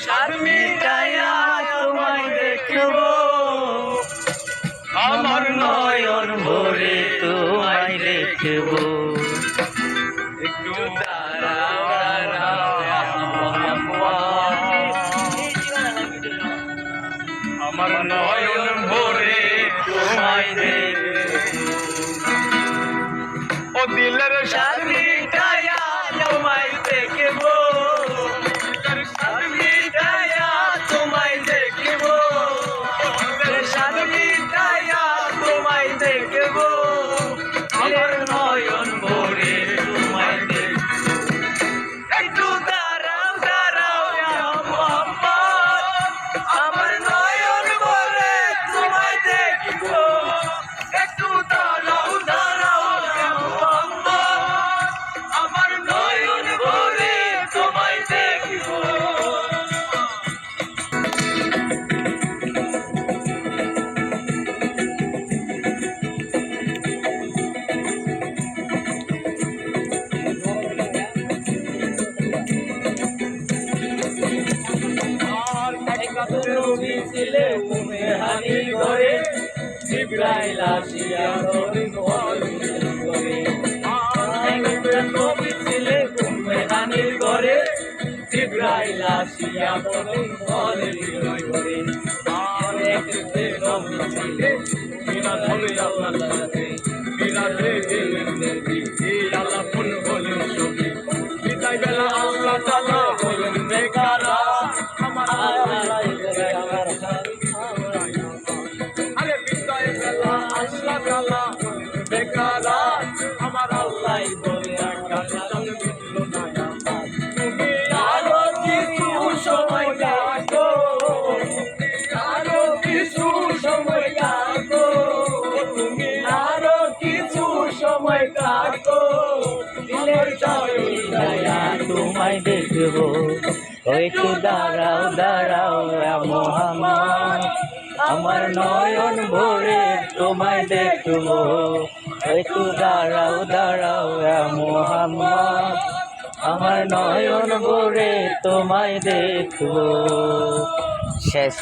সার মিটাইয়া তোমায় দেখবো, আমার নয়ন ভরে তোমায় দেখবো। একটু দাঁড়াও আমার নয়ন ভরে তোমায় দেখবো, ও দিলের সার মিটাইয়া তোমায় দেখবো, সার মিটাইয়া তোমায় দেখবো, সার মিটাইয়া তোমায় দেখবো, আমার নয়ন ভরে তোমায় দেখবো। একটু দাঁড়াও দাঁড়াও মোহাম্মদ, আমার নয়ন ভরে তোমায় দেখবো। একটু দাঁড়াও দাঁড়াও মোহাম্মদ, আমার নয়ন ভরে তোমায় দেখবো। নবী ছিলে উম্মেহানির ঘরে, জিবরাইল আসিয়া নবীর ঘরে। নবী ছিলে উম্মেহানির ঘরে, জিবরাইল আসিয়া নবীর ঘরে। একদিকে নবী ছিলে বিরাট হবে আল্লাহর সাথে, বিরাট আল্লাহ ফুল বলেন ছবি। বিদায় বেলা আল্লাহ তাআলা বলেন বেকারা, আমার আল্লাহ আরে বিদায় বেলা আল্লাহ তাআলা বেকারা, আমার আল্লাহ বলে আকাশান মিটল না আমার। তুমি আরো কিছু সময় লাগো, আরো কিছু সময় লাগো, তুমি আরো কিছু সময় লাগো, দিলের দয়া তোমায় দেখবো। একটু দাঁড়াও দাঁড়াও মোহাম্মদ, আমার নয়ন ভরে তোমায় দেখবো। একটু দাঁড়াও দাঁড়াও মোহাম্মদ, আমার নয়ন ভরে তোমায় দেখবো। শেষ।